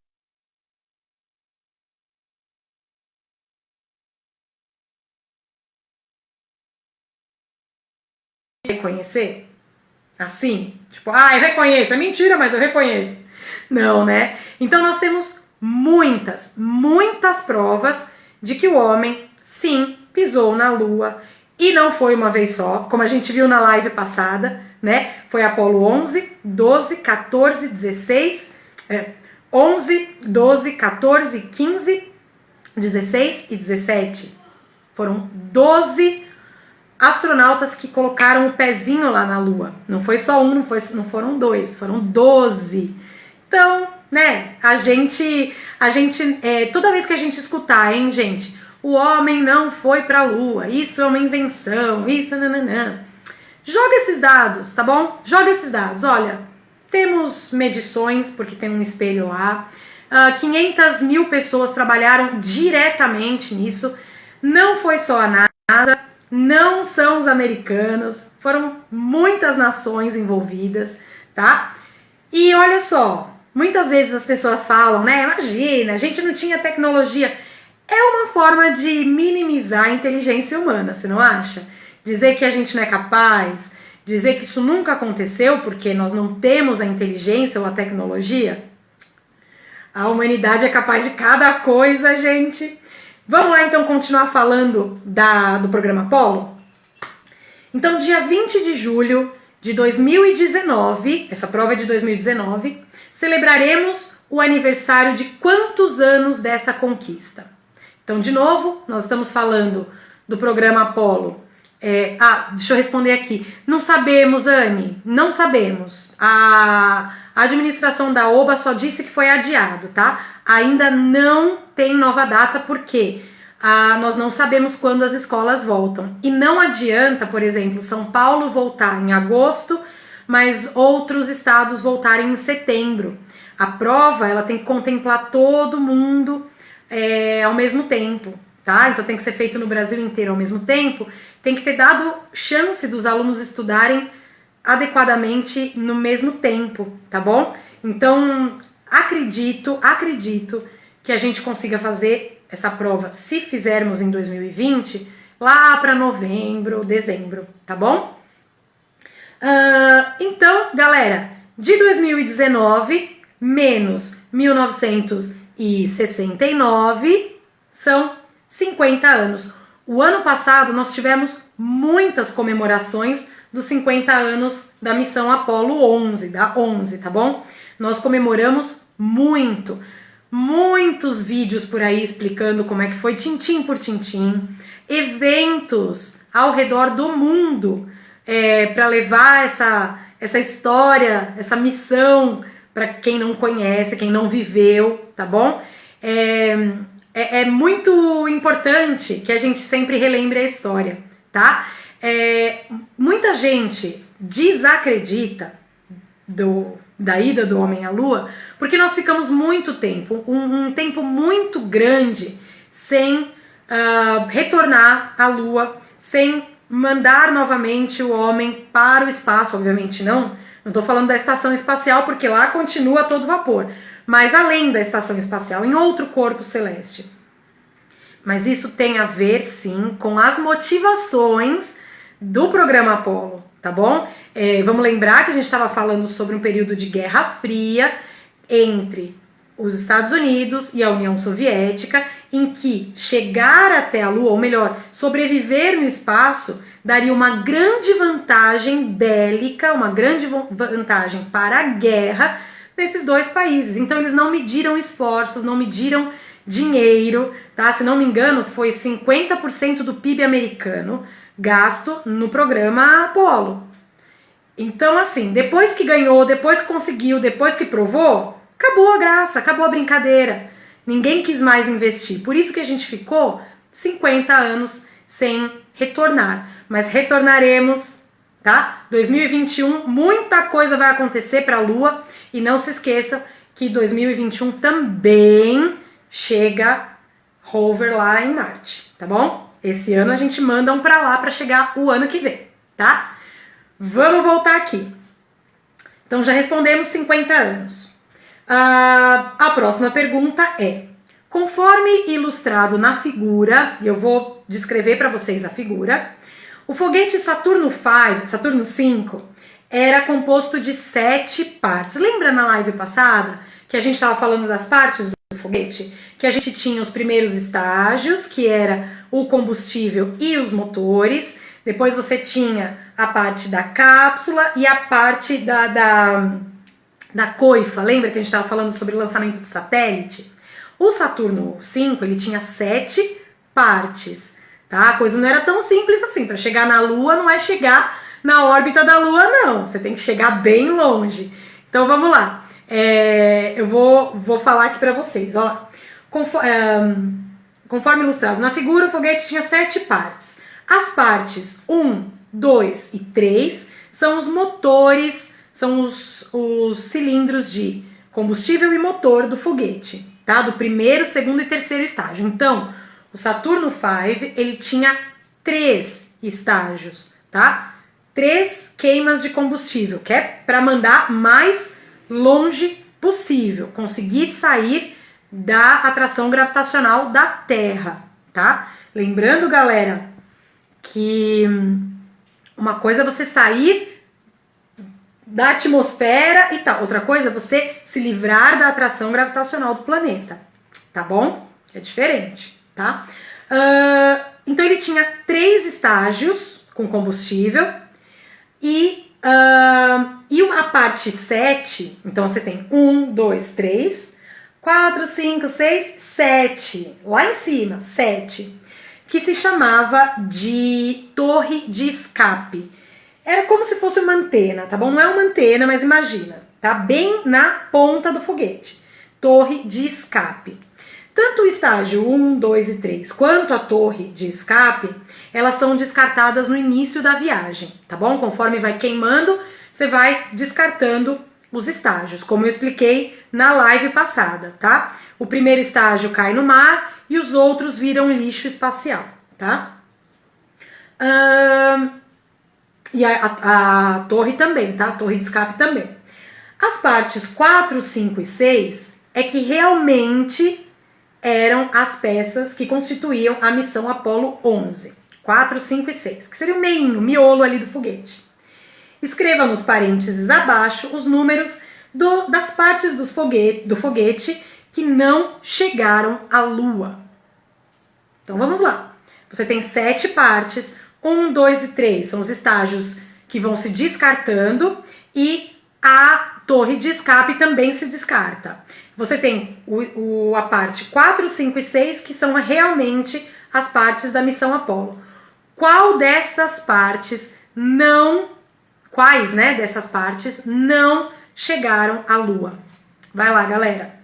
reconhecer? Assim? Tipo, eu reconheço. É mentira, mas eu reconheço. Não, né? Então nós temos muitas provas de que o homem, sim, pisou na Lua. E não foi uma vez só, como a gente viu na live passada, né? Foi Apollo 11, 12, 14, 16, 11, 12, 14, 15, 16 e 17. Foram 12 astronautas que colocaram o pezinho lá na Lua. Não foi só um, não foram dois, foram 12. Então, né, a gente toda vez que a gente escutar, hein, gente, o homem não foi pra Lua, isso é uma invenção, isso, nananã. Joga esses dados, tá bom? Joga esses dados, olha, temos medições, porque tem um espelho lá, 500 mil pessoas trabalharam diretamente nisso, não foi só a NASA, não são os americanos, foram muitas nações envolvidas, tá? E olha só, muitas vezes as pessoas falam, né, imagina, a gente não tinha tecnologia. É uma forma de minimizar a inteligência humana, você não acha? Dizer que a gente não é capaz, dizer que isso nunca aconteceu porque nós não temos a inteligência ou a tecnologia. A humanidade é capaz de cada coisa, gente. Vamos lá então continuar falando do programa Apollo? Então, dia 20 de julho de 2019, essa prova é de 2019, celebraremos o aniversário de quantos anos dessa conquista? Então, de novo, nós estamos falando do programa Apollo. Deixa eu responder aqui. Não sabemos, Anne, não sabemos. A administração da OBA só disse que foi adiado, tá? Ainda não tem nova data, porque nós não sabemos quando as escolas voltam. E não adianta, por exemplo, São Paulo voltar em agosto, mas outros estados voltarem em setembro. A prova, ela tem que contemplar todo mundo ao mesmo tempo, tá? Então tem que ser feito no Brasil inteiro ao mesmo tempo, tem que ter dado chance dos alunos estudarem adequadamente no mesmo tempo, tá bom? Então acredito que a gente consiga fazer essa prova, se fizermos em 2020, lá para novembro, dezembro, tá bom? Então, galera, de 2019 menos 1969 são 50 anos. O ano passado nós tivemos muitas comemorações dos 50 anos da missão Apollo 11, da 11, tá bom? Nós comemoramos muitos vídeos por aí explicando como é que foi, tintim por tintim, eventos ao redor do mundo para levar essa história, essa missão para quem não conhece, quem não viveu, tá bom? É muito importante que a gente sempre relembre a história, tá? Muita gente desacredita da ida do homem à Lua porque nós ficamos muito tempo, um tempo muito grande sem retornar à Lua, sem mandar novamente o homem para o espaço. Obviamente não estou falando da estação espacial, porque lá continua a todo vapor, mas além da estação espacial, em outro corpo celeste. Mas isso tem a ver, sim, com as motivações do programa Apollo, tá bom? Vamos lembrar que a gente estava falando sobre um período de Guerra Fria entre os Estados Unidos e a União Soviética, em que chegar até a Lua, ou melhor, sobreviver no espaço, daria uma grande vantagem bélica, uma grande vantagem para a guerra nesses dois países. Então eles não mediram esforços, não mediram dinheiro, tá? Se não me engano, foi 50% do PIB americano gasto no programa Apollo. Então, assim, depois que ganhou, depois que conseguiu, depois que provou, acabou a graça, acabou a brincadeira. Ninguém quis mais investir. Por isso que a gente ficou 50 anos sem retornar. Mas retornaremos, tá? 2021, muita coisa vai acontecer para a Lua. E não se esqueça que 2021 também chega rover lá em Marte, tá bom? Esse ano a gente manda um para lá para chegar o ano que vem, tá? Vamos voltar aqui. Então já respondemos 50 anos. A próxima pergunta é: conforme ilustrado na figura, e eu vou descrever para vocês a figura, o foguete Saturno V era composto de 7 partes. Lembra na live passada que a gente estava falando das partes do foguete? Que a gente tinha os primeiros estágios, que era o combustível e os motores. Depois você tinha a parte da cápsula e a parte da coifa. Lembra que a gente estava falando sobre o lançamento do satélite? O Saturno V, ele tinha 7 partes, tá? A coisa não era tão simples assim. Para chegar na Lua não é chegar na órbita da Lua, não. Você tem que chegar bem longe. Então vamos lá. Eu vou falar aqui para vocês. Ó, conforme ilustrado na figura, o foguete tinha 7 partes. As partes 1, 2 e 3 são os motores, são os cilindros de combustível e motor do foguete, tá? Do primeiro, segundo e terceiro estágio. Então, o Saturno V, ele tinha 3 estágios, tá? 3 queimas de combustível, que é para mandar mais longe possível, conseguir sair da atração gravitacional da Terra, tá? Lembrando, galera, que uma coisa é você sair da atmosfera e tal, outra coisa é você se livrar da atração gravitacional do planeta, tá bom? É diferente, tá? Então ele tinha 3 estágios com combustível e a parte 7, então você tem 1, 2, 3, 4, 5, 6, 7, lá em cima, 7, que se chamava de torre de escape. Era como se fosse uma antena, tá bom? Não é uma antena, mas imagina, tá bem na ponta do foguete. Torre de escape. Tanto o estágio 1, 2 e 3 quanto a torre de escape, elas são descartadas no início da viagem, tá bom? Conforme vai queimando, você vai descartando os estágios, como eu expliquei na live passada, tá? O primeiro estágio cai no mar e os outros viram lixo espacial, tá? E a torre também, tá? A torre de escape também. As partes 4, 5 e 6 é que realmente eram as peças que constituíam a missão Apollo 11. 4, 5 e 6, que seria o meinho, o miolo ali do foguete. Escreva nos parênteses abaixo os números das partes do foguete que não chegaram à Lua. Então vamos lá. Você tem 7 partes, 1, 2 e 3 são os estágios que vão se descartando e a torre de escape também se descarta. Você tem a parte 4, 5 e 6 que são realmente as partes da missão Apollo. Quais dessas partes não chegaram à Lua? Vai lá, galera.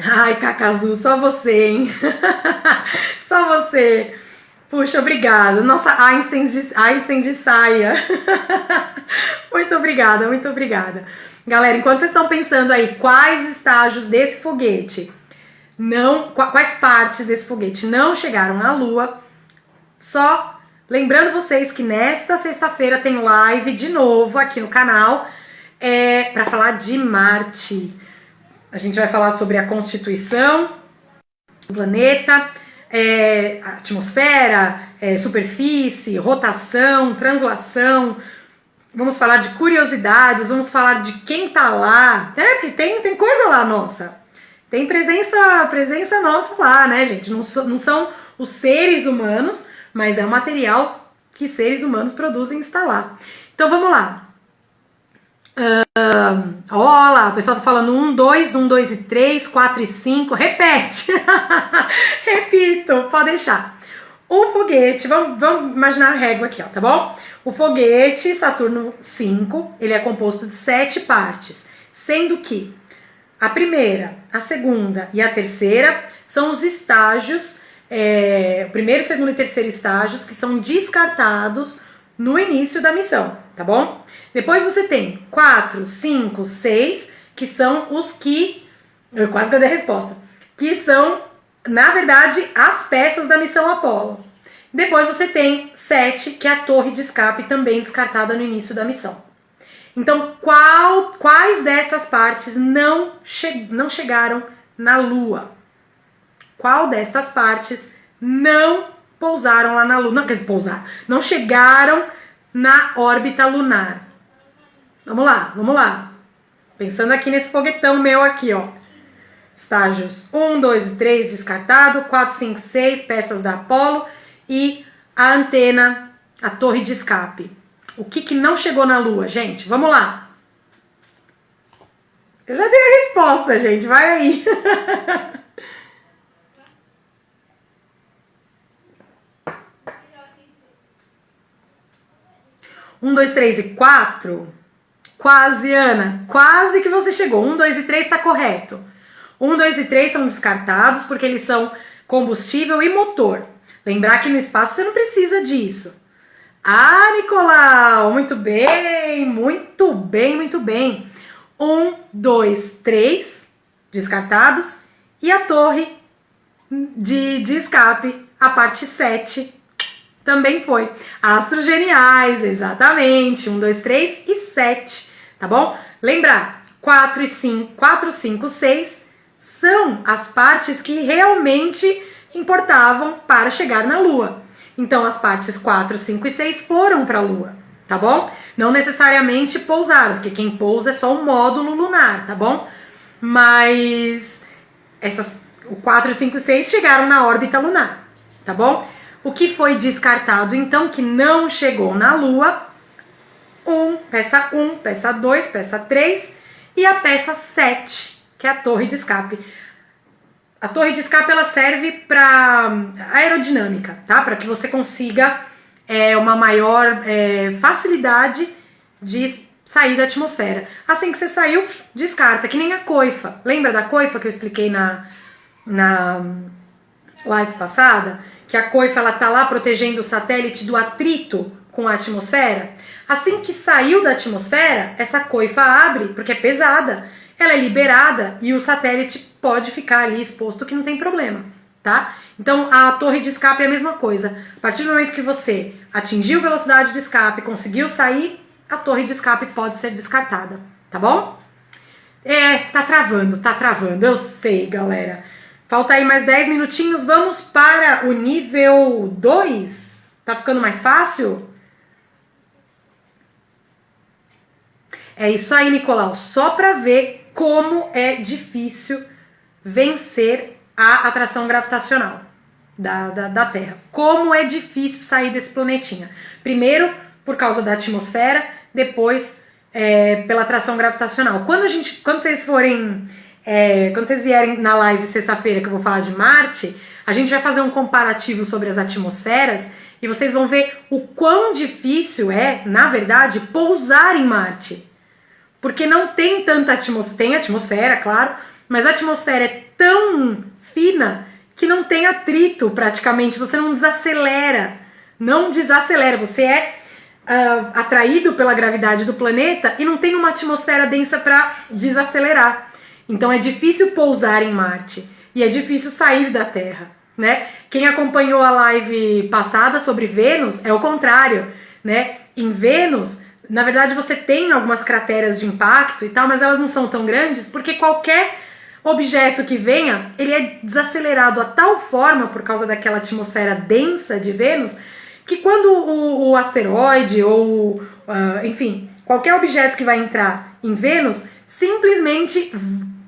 Ai, Cacazu, só você, hein? Só você. Puxa, obrigada. Nossa, Einstein de saia. Muito obrigada, muito obrigada. Galera, enquanto vocês estão pensando aí quais estágios desse foguete quais partes desse foguete não chegaram à Lua, só lembrando vocês que nesta sexta-feira tem live de novo aqui no canal para falar de Marte. A gente vai falar sobre a constituição do planeta, atmosfera, superfície, rotação, translação. Vamos falar de curiosidades, vamos falar de quem tá lá. Porque tem coisa lá nossa. Tem presença nossa lá, né, gente? Não são os seres humanos, mas é o material que seres humanos produzem e está lá. Então vamos lá. Olha lá, o pessoal tá falando 1, 2, 1, 2 e 3, 4 e 5. Repete! Repito, pode deixar. O foguete, vamos imaginar a régua aqui, ó, tá bom? O foguete Saturno 5, ele é composto de 7 partes, sendo que a primeira, a segunda e a terceira são os estágios, o primeiro, segundo e terceiro estágios, que são descartados no início da missão, tá bom? Depois você tem 4, 5, 6, que são os que... Eu quase que eu dei a resposta. Que são, na verdade, as peças da missão Apollo. Depois você tem 7, que é a torre de escape, também descartada no início da missão. Então, quais dessas partes não chegaram na Lua? Qual destas partes não pousaram lá na Lua? Não, quer dizer, pousaram. Não chegaram na órbita lunar. Vamos lá. Pensando aqui nesse foguetão meu aqui, ó. Estágios 1, 2 e 3 descartado, 4, 5, 6 peças da Apollo e a antena, a torre de escape. O que não chegou na Lua, gente? Vamos lá. Eu já dei a resposta, gente. Vai aí. 1, 2, 3 e 4. Quase, Ana. Quase que você chegou. 1, 2 e 3 está correto. 1, 2 e 3 são descartados porque eles são combustível e motor. Lembrar que no espaço você não precisa disso. Ah, Nicolau, muito bem, muito bem, muito bem. 1, 2, 3 descartados e a torre de escape, a parte 7, também foi. Astros geniais, exatamente. 1, 2, 3 e 7, tá bom? Lembrar, 4, 5, 6 são as partes que realmente importavam para chegar na Lua. Então, as partes 4, 5 e 6 foram para a Lua, tá bom? Não necessariamente pousaram, porque quem pousa é só o módulo lunar, tá bom? Mas o 4, 5 e 6 chegaram na órbita lunar, tá bom? O que foi descartado, então, que não chegou na Lua? Peça 1, peça 2, peça 3 e a peça 7, que é a torre de escape. A torre de escape ela serve para aerodinâmica, tá? Para que você consiga uma maior facilidade de sair da atmosfera. Assim que você saiu, descarta, que nem a coifa. Lembra da coifa que eu expliquei na live passada? Que a coifa ela tá lá protegendo o satélite do atrito com a atmosfera? Assim que saiu da atmosfera, essa coifa abre, porque é pesada, ela é liberada e o satélite pode ficar ali exposto que não tem problema, tá? Então a torre de escape é a mesma coisa. A partir do momento que você atingiu velocidade de escape, conseguiu sair, a torre de escape pode ser descartada, tá bom? Tá travando, eu sei, galera. Falta aí mais 10 minutinhos, vamos para o nível 2? Tá ficando mais fácil? É isso aí, Nicolau, só para ver como é difícil vencer a atração gravitacional da Terra. Como é difícil sair desse planetinha. Primeiro, por causa da atmosfera, depois pela atração gravitacional. Quando vocês vierem na live sexta-feira que eu vou falar de Marte, a gente vai fazer um comparativo sobre as atmosferas e vocês vão ver o quão difícil é, na verdade, pousar em Marte. Porque não tem tanta atmosfera, tem atmosfera, claro, mas a atmosfera é tão fina que não tem atrito praticamente, você não desacelera, você é atraído pela gravidade do planeta e não tem uma atmosfera densa para desacelerar. Então é difícil pousar em Marte e é difícil sair da Terra, né? Quem acompanhou a live passada sobre Vênus é o contrário, né? Em Vênus, na verdade, você tem algumas crateras de impacto e tal, mas elas não são tão grandes porque qualquer objeto que venha, ele é desacelerado a tal forma, por causa daquela atmosfera densa de Vênus, que quando o asteroide ou, enfim, qualquer objeto que vai entrar em Vênus, simplesmente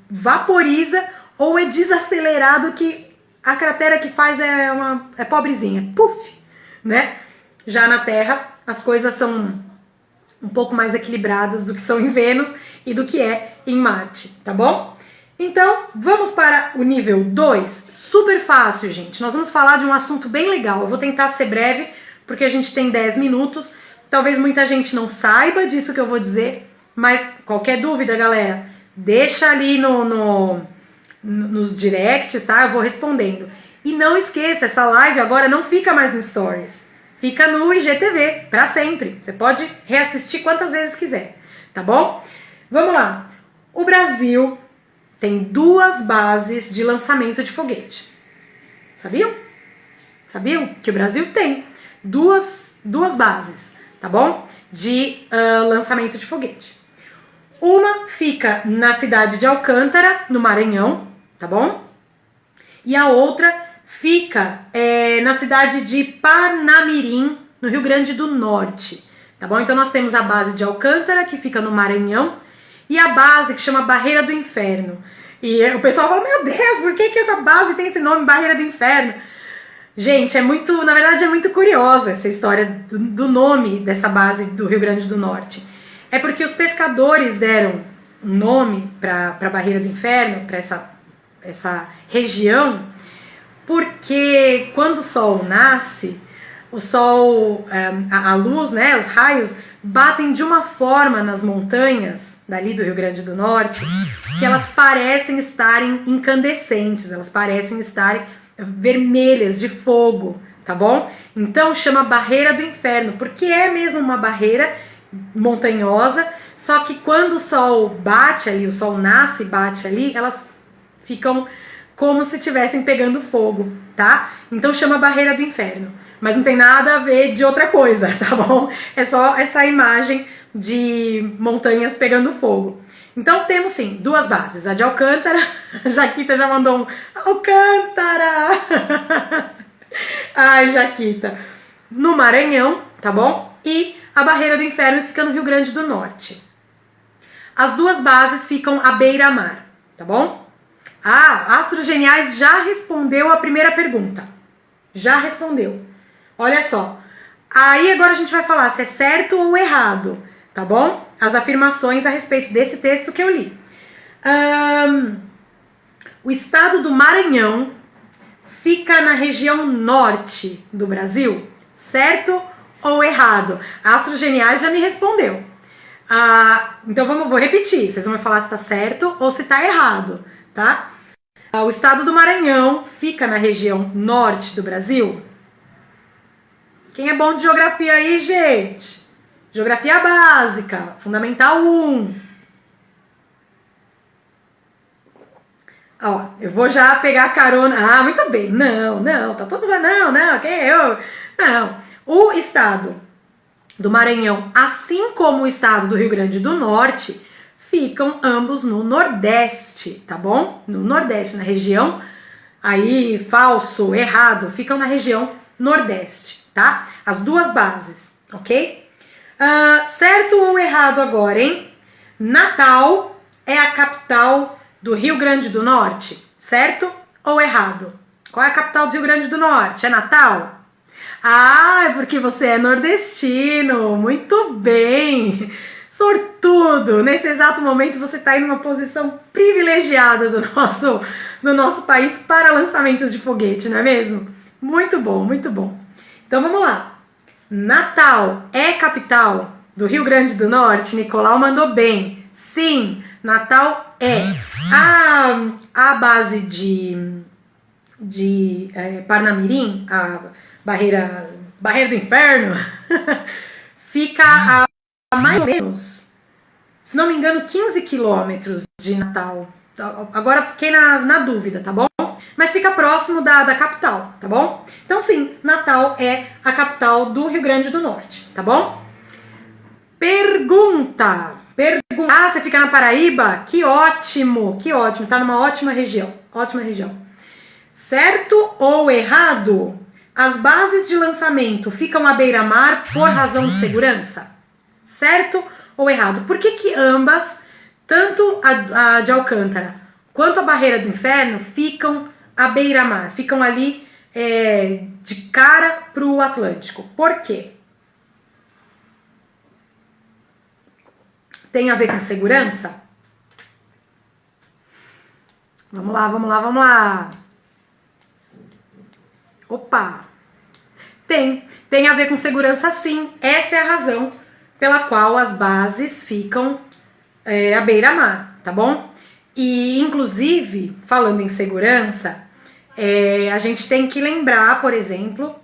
vaporiza ou é desacelerado, que a cratera que faz é pobrezinha, puf, né? Já na Terra, as coisas são um pouco mais equilibradas do que são em Vênus e do que é em Marte, tá bom? Então, vamos para o nível 2, super fácil, gente. Nós vamos falar de um assunto bem legal. Eu vou tentar ser breve, porque a gente tem 10 minutos. Talvez muita gente não saiba disso que eu vou dizer, mas qualquer dúvida, galera, deixa ali nos directs, tá? Eu vou respondendo. E não esqueça, essa live agora não fica mais no Stories. Fica no IGTV, para sempre. Você pode reassistir quantas vezes quiser, tá bom? Vamos lá. O Brasil tem 2 bases de lançamento de foguete. Sabiam? Sabiam que o Brasil tem duas bases, tá bom? De lançamento de foguete. Uma fica na cidade de Alcântara, no Maranhão, tá bom? E a outra fica na cidade de Parnamirim, no Rio Grande do Norte, tá bom? Então nós temos a base de Alcântara, que fica no Maranhão, e a base que chama Barreira do Inferno. E o pessoal fala, meu Deus, por que essa base tem esse nome, Barreira do Inferno? Gente, na verdade é muito curiosa essa história do nome dessa base do Rio Grande do Norte. É porque os pescadores deram um nome para a Barreira do Inferno, para essa região, porque quando o Sol nasce, o Sol, a luz, né, os raios, batem de uma forma nas montanhas dali do Rio Grande do Norte, que elas parecem estarem incandescentes, elas parecem estarem vermelhas de fogo, tá bom? Então chama Barreira do Inferno, porque é mesmo uma barreira montanhosa, só que quando o Sol bate ali, o Sol nasce e bate ali, elas ficam como se estivessem pegando fogo, tá? Então chama Barreira do Inferno, mas não tem nada a ver de outra coisa, tá bom? É só essa imagem de montanhas pegando fogo. Então temos sim 2 bases, a de Alcântara, a Jaquita já mandou um Alcântara! Ai, Jaquita! No Maranhão, tá bom? E a Barreira do Inferno que fica no Rio Grande do Norte. As 2 bases ficam à beira-mar, tá bom? Astros Geniais já respondeu a primeira pergunta. Já respondeu. Olha só. Aí agora a gente vai falar se é certo ou errado, tá bom? As afirmações a respeito desse texto que eu li. O estado do Maranhão fica na região norte do Brasil, certo ou errado? Astros Geniais já me respondeu. Então vou repetir, vocês vão me falar se está certo ou se está errado, tá? O estado do Maranhão fica na região norte do Brasil. Quem é bom de geografia aí, gente? Geografia básica, Fundamental 1. Ó, eu vou já pegar a carona. Muito bem. Não, tá todo mundo. Não, quem é eu? Não. O estado do Maranhão, assim como o estado do Rio Grande do Norte, ficam ambos no Nordeste, tá bom? No Nordeste, na região, aí, falso, errado, ficam na região Nordeste, tá? As 2 bases, ok? Certo ou errado agora, hein? Natal é a capital do Rio Grande do Norte, certo ou errado? Qual é a capital do Rio Grande do Norte? É Natal? É porque você é nordestino, muito bem! Sortudo! Nesse exato momento você está em uma posição privilegiada do nosso país para lançamentos de foguete, não é mesmo? Muito bom, muito bom. Então vamos lá. Natal é capital do Rio Grande do Norte? Nicolau mandou bem. Sim, Natal é. A base de Parnamirim, a Barreira do Inferno, fica a mais ou menos, se não me engano, 15 quilômetros de Natal. Agora fiquei na dúvida, tá bom? Mas fica próximo da capital, tá bom? Então sim, Natal é a capital do Rio Grande do Norte, tá bom? Pergunta: Ah, você fica na Paraíba? Que ótimo, tá numa ótima região, Certo ou errado? As bases de lançamento ficam à beira-mar por razão de segurança? Certo ou errado? Por que ambas, tanto a de Alcântara quanto a Barreira do Inferno, ficam à beira-mar? Ficam ali de cara para o Atlântico. Por quê? Tem a ver com segurança? Vamos lá. Opa! Tem a ver com segurança, sim. Essa é a razão pela qual as bases ficam à beira-mar, tá bom? E, inclusive, falando em segurança, a gente tem que lembrar, por exemplo,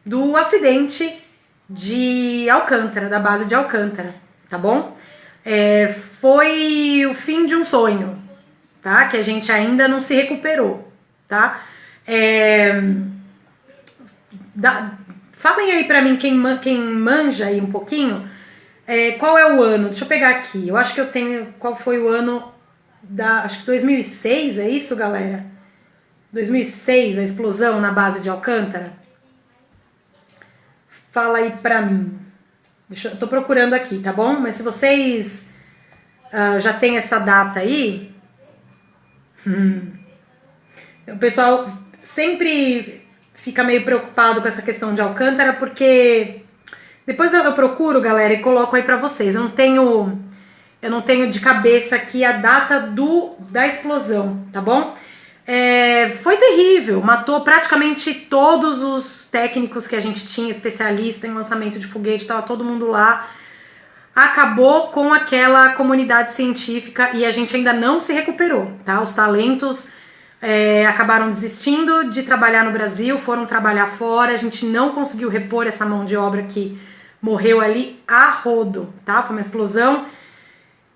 do acidente de Alcântara, da base de Alcântara, tá bom? Foi o fim de um sonho, tá? Que a gente ainda não se recuperou, tá? Falem aí pra mim, quem manja aí um pouquinho, qual é o ano? Deixa eu pegar aqui, eu acho que eu tenho, qual foi o ano acho que 2006, é isso, galera? 2006, a explosão na base de Alcântara? Fala aí pra mim. Eu tô procurando aqui, tá bom? Mas se vocês já tem essa data aí, o pessoal sempre fica meio preocupado com essa questão de Alcântara, porque depois eu procuro, galera, e coloco aí pra vocês. Eu não tenho de cabeça aqui a data da explosão, tá bom? Foi terrível, matou praticamente todos os técnicos que a gente tinha, especialista em lançamento de foguete, tava todo mundo lá. Acabou com aquela comunidade científica e a gente ainda não se recuperou, tá? Os talentos acabaram desistindo de trabalhar no Brasil, foram trabalhar fora, a gente não conseguiu repor essa mão de obra que morreu ali a rodo, tá? Foi uma explosão.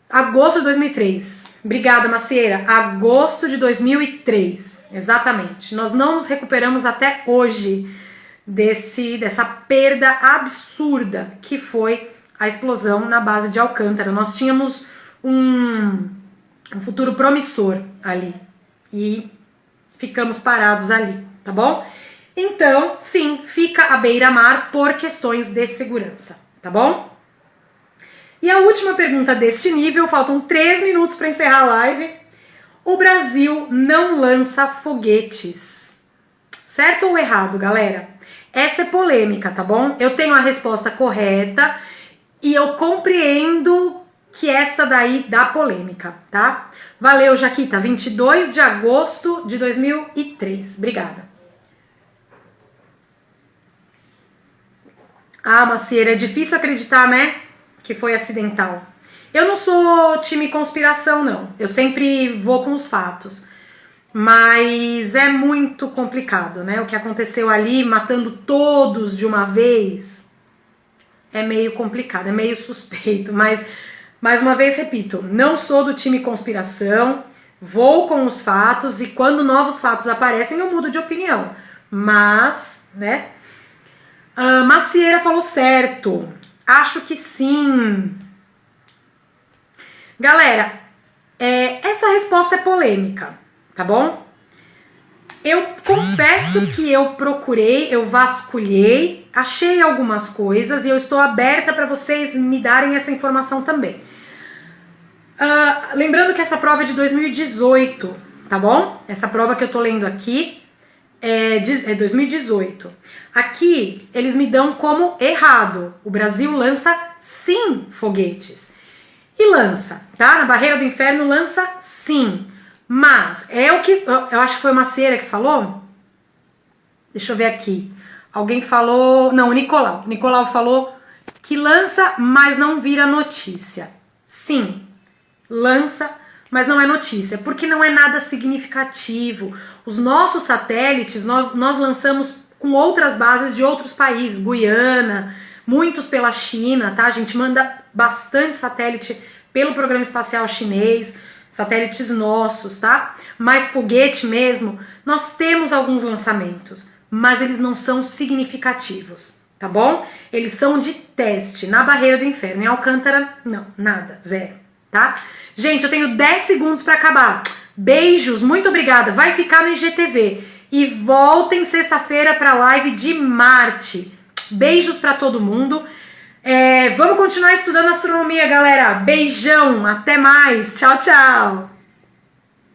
Agosto de 2003. Obrigada, Macieira. Agosto de 2003, exatamente. Nós não nos recuperamos até hoje dessa perda absurda que foi a explosão na base de Alcântara. Nós tínhamos um futuro promissor ali e ficamos parados ali, tá bom? Então, sim, fica à beira-mar por questões de segurança, tá bom? E a última pergunta deste nível, faltam 3 minutos para encerrar a live. O Brasil não lança foguetes. Certo ou errado, galera? Essa é polêmica, tá bom? Eu tenho a resposta correta e eu compreendo que esta daí dá polêmica, tá? Valeu, Jaquita. 22 de agosto de 2003. Obrigada. Ah, Macieira, é difícil acreditar, né? Que foi acidental. Eu não sou time conspiração, não. Eu sempre vou com os fatos. Mas é muito complicado, né? O que aconteceu ali, matando todos de uma vez, é meio complicado, é meio suspeito. Mas, mais uma vez, repito, não sou do time conspiração, vou com os fatos e quando novos fatos aparecem eu mudo de opinião. Mas, né? Macieira falou certo. Acho que sim. Galera, essa resposta é polêmica, tá bom? Eu confesso que eu procurei, eu vasculhei, achei algumas coisas e eu estou aberta para vocês me darem essa informação também. Lembrando que essa prova é de 2018, tá bom? Essa prova que eu tô lendo aqui é 2018. Aqui eles me dão como errado. O Brasil lança sim foguetes. E lança, tá? Na Barreira do Inferno lança sim. Mas é o que eu acho que foi uma Macieira que falou. Deixa eu ver aqui. Alguém falou, não, o Nicolau. O Nicolau falou que lança, mas não vira notícia. Sim, lança, mas não é notícia, porque não é nada significativo. Os nossos satélites, nós lançamos com outras bases de outros países, Guiana, muitos pela China, tá? A gente manda bastante satélite pelo programa espacial chinês, satélites nossos, tá? Mas foguete mesmo, nós temos alguns lançamentos, mas eles não são significativos, tá bom? Eles são de teste na Barreira do Inferno. Em Alcântara, não, nada, zero, tá? Gente, eu tenho 10 segundos para acabar. Beijos, muito obrigada. Vai ficar no IGTV. E voltem sexta-feira para a live de Marte. Beijos para todo mundo. Vamos continuar estudando astronomia, galera. Beijão, até mais. Tchau, tchau.